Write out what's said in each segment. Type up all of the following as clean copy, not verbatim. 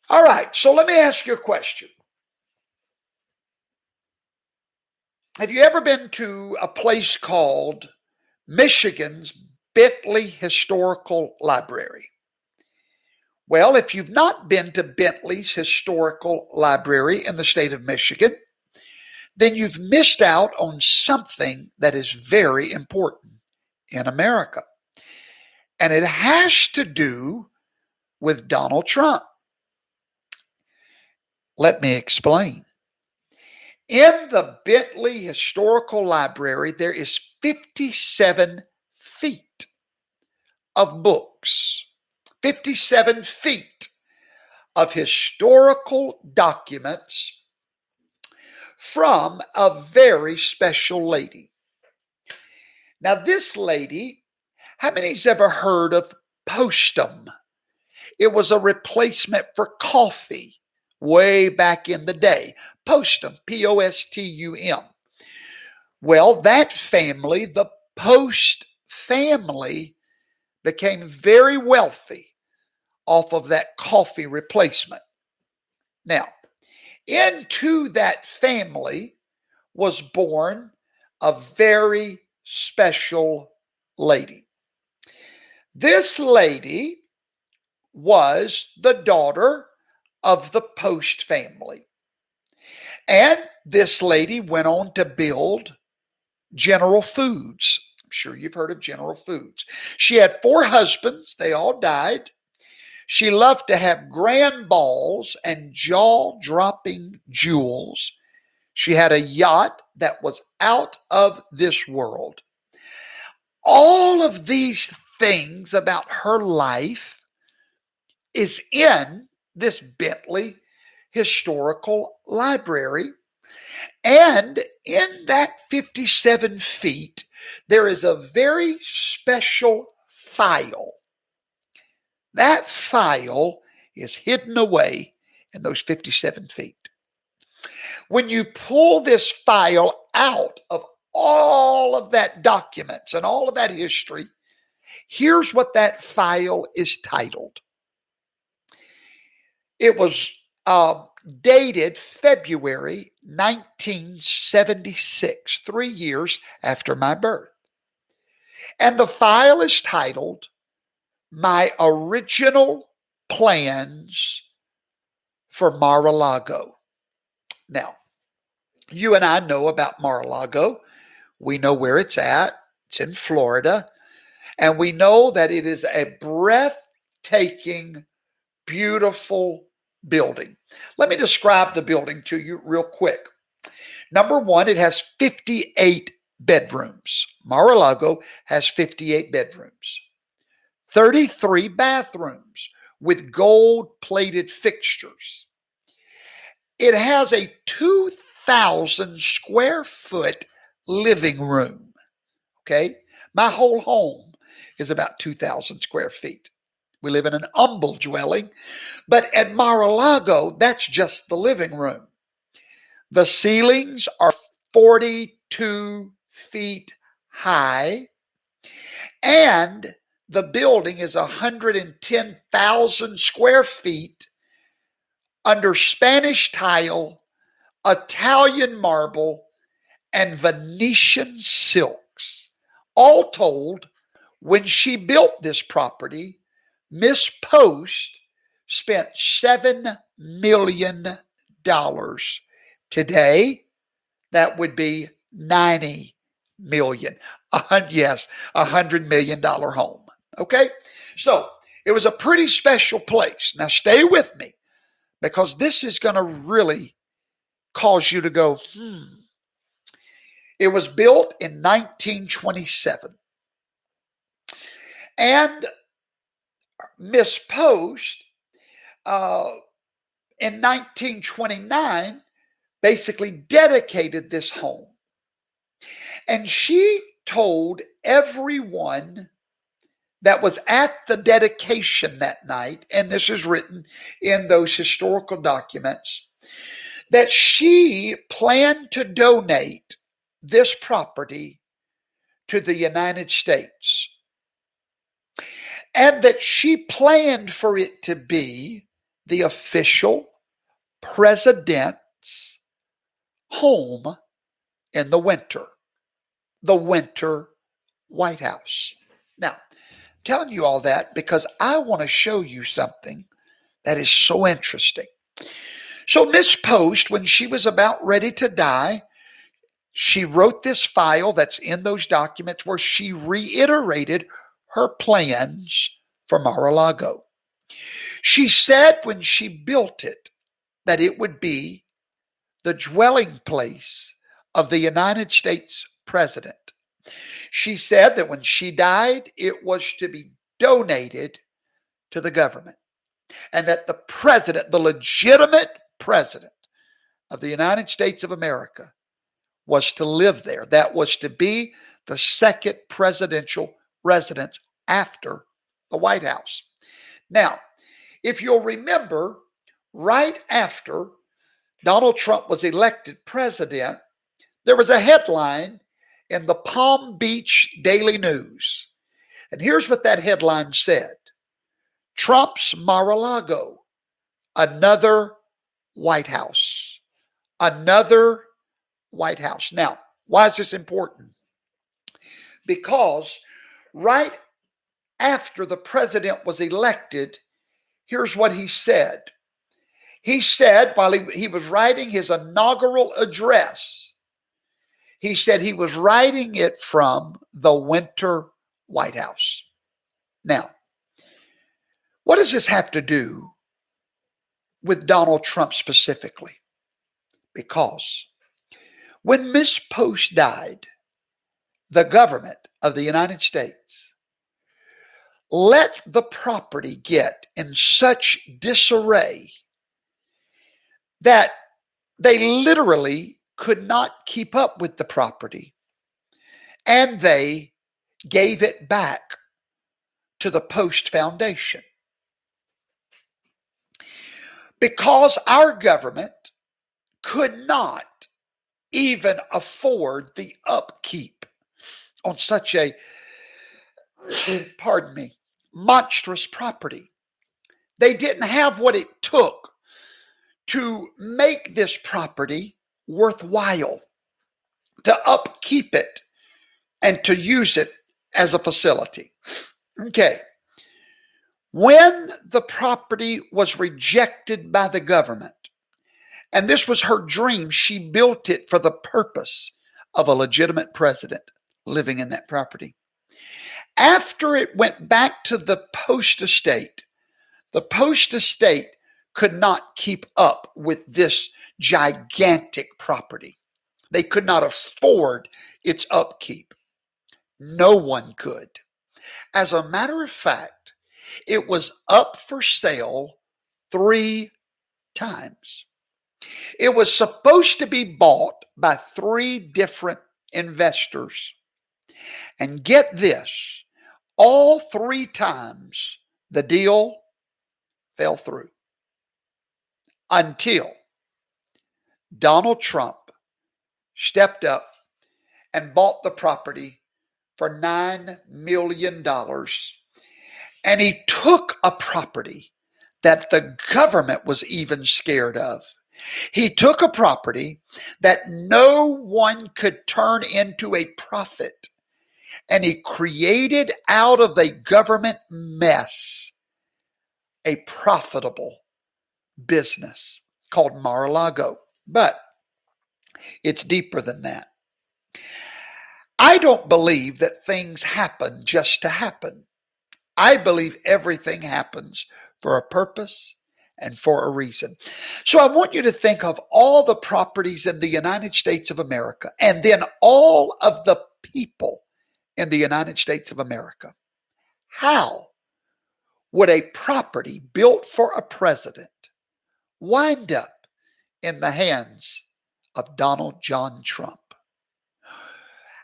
All right, so let me ask you a question. Have you ever been to a place called Michigan's Bentley Historical Library? Well, if you've not been to Bentley's Historical Library in the state of Michigan, then you've missed out on something that is very important in America. And it has to do with Donald Trump. Let me explain. In the Bentley Historical Library, there is 57 feet of books, 57 feet of historical documents from a very special lady. Now, this lady, how many's ever heard of Postum? It was a replacement for coffee way back in the day. Postum, Postum. Well, that family, the Post family, became very wealthy off of that coffee replacement. Now, into that family was born a very special lady. This lady was the daughter of the Post family. And this lady went on to build General Foods. I'm sure you've heard of General Foods. She had 4 husbands. They all died. She loved to have grand balls and jaw-dropping jewels. She had a yacht that was out of this world. All of these things about her life is in this Bentley Historical Library. And in that 57 feet, there is a very special file. That file is hidden away in those 57 feet. When you pull this file out of all of that documents and all of that history, here's what that file is titled. It was dated February 1976, 3 years after my birth. And the file is titled, My Original Plans for Mar-a-Lago. Now, you and I know about Mar-a-Lago. We know where it's at. It's in Florida. And we know that it is a breathtaking, beautiful building. Let me describe the building to you real quick. Number one, it has 58 bedrooms. Mar-a-Lago has 58 bedrooms, 33 bathrooms with gold-plated fixtures. It has a 2,000 square foot living room. Okay? My whole home is about 2,000 square feet. We live in an humble dwelling, but at Mar-a-Lago, that's just the living room. The ceilings are 42 feet high, and the building is 110,000 square feet under Spanish tile, Italian marble, and Venetian silks. All told, when she built this property, Miss Post spent $7 million. Today, that would be $90 million. Yes, $100 million home. Okay? So, it was a pretty special place. Now, stay with me, because this is going to really cause you to go, It was built in 1927. And Miss Post, in 1929, basically dedicated this home. And she told everyone that was at the dedication that night, and this is written in those historical documents, that she planned to donate this property to the United States. And that she planned for it to be the official president's home in the winter White House. Now, I'm telling you all that because I want to show you something that is so interesting. So Miss Post, when she was about ready to die, she wrote this file that's in those documents where she reiterated her plans for Mar-a-Lago. She said when she built it that it would be the dwelling place of the United States president. She said that when she died, it was to be donated to the government, and that the president, the legitimate president of the United States of America, was to live there. That was to be the second presidential residence after the White House. Now, if you'll remember, right after Donald Trump was elected president, there was a headline in the Palm Beach Daily News. And here's what that headline said: Trump's Mar-a-Lago, another White House. Another White House. Now, why is this important? Because right after the president was elected, here's what he said. He said, while he was writing his inaugural address, he said he was writing it from the winter White House. Now, what does this have to do with Donald Trump specifically? Because when Miss Post died, the government of the United States let the property get in such disarray that they literally could not keep up with the property, and they gave it back to the Post Foundation. Because our government could not even afford the upkeep on such a, monstrous property. They didn't have what it took to make this property worthwhile, to upkeep it, and to use it as a facility. Okay. When the property was rejected by the government, and this was her dream, she built it for the purpose of a legitimate president living in that property. After it went back to the Post estate, the Post estate could not keep up with this gigantic property. They could not afford its upkeep. No one could. As a matter of fact, it was up for sale 3 times. It was supposed to be bought by 3 different investors. And get this, all 3 times the deal fell through until Donald Trump stepped up and bought the property for $9 million. And he took a property that the government was even scared of. He took a property that no one could turn into a profit, and he created out of a government mess a profitable business called Mar-a-Lago. But it's deeper than that. I don't believe that things happen just to happen. I believe everything happens for a purpose and for a reason. So I want you to think of all the properties in the United States of America, and then all of the people in the United States of America. How would a property built for a president wind up in the hands of Donald John Trump?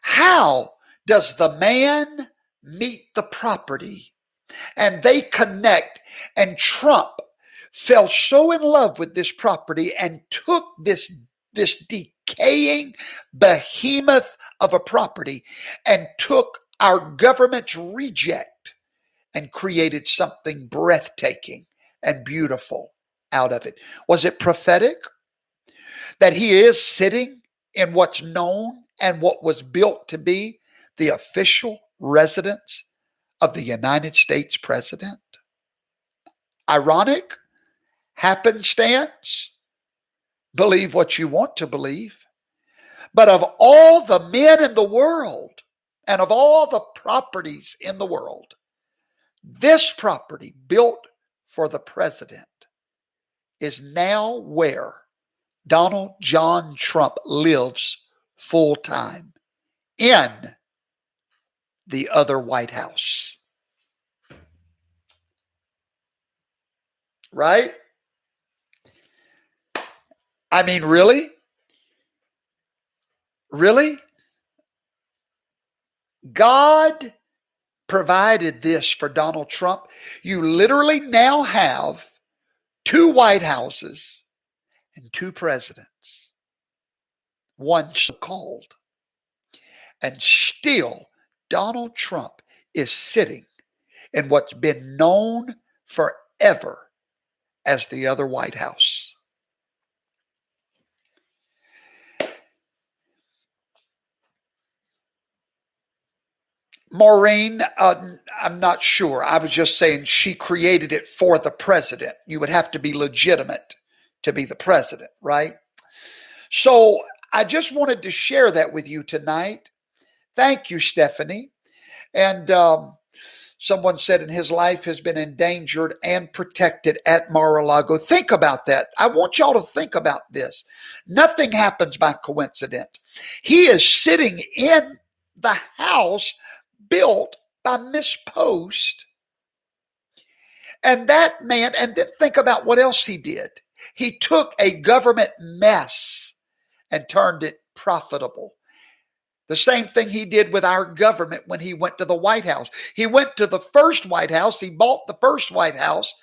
How does the man meet the property and they connect, and Trump fell so in love with this property and took this decaying behemoth of a property and took our government's reject and created something breathtaking and beautiful out of it. Was it prophetic that he is sitting in what's known and what was built to be the official residence of the United States president? Ironic? Happenstance? Believe what you want to believe. But of all the men in the world and of all the properties in the world, this property built for the president is now where Donald John Trump lives full time, in the other White House. Right? I mean, really? Really? God provided this for Donald Trump. You literally now have two White Houses and two presidents, one so-called. And still, Donald Trump is sitting in what's been known forever as the other White House. Maureen, I'm not sure. I was just saying she created it for the president. You would have to be legitimate to be the president, right? So I just wanted to share that with you tonight. Thank you, Stephanie. And someone said, in his life has been endangered and protected at Mar-a-Lago. Think about that. I want y'all to think about this. Nothing happens by coincidence. He is sitting in the house built by Miss Post. And that man, and then think about what else he did. He took a government mess and turned it profitable. The same thing he did with our government when he went to the White House. He went to the first White House. He bought the first White House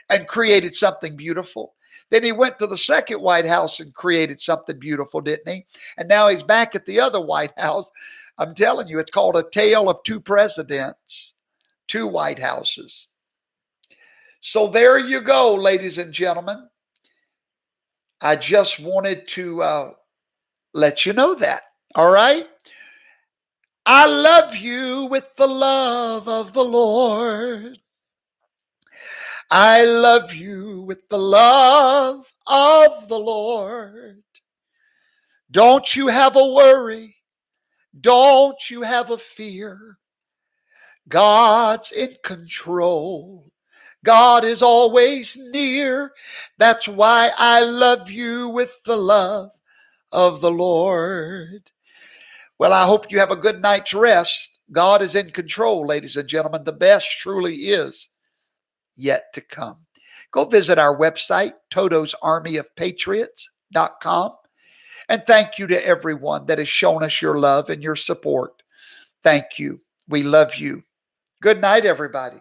and created something beautiful. Then he went to the second White House and created something beautiful, didn't he? And now he's back at the other White House. I'm telling you, it's called A Tale of Two Presidents, two White Houses. So there you go, ladies and gentlemen. I just wanted to let you know that. All right? I love you with the love of the Lord. I love you with the love of the Lord. Don't you have a worry. Don't you have a fear. God's in control. God is always near. That's why I love you with the love of the Lord. Well, I hope you have a good night's rest. God is in control, ladies and gentlemen. The best truly is yet to come. Go visit our website, totosarmyofpatriots.com. And thank you to everyone that has shown us your love and your support. Thank you. We love you. Good night, everybody.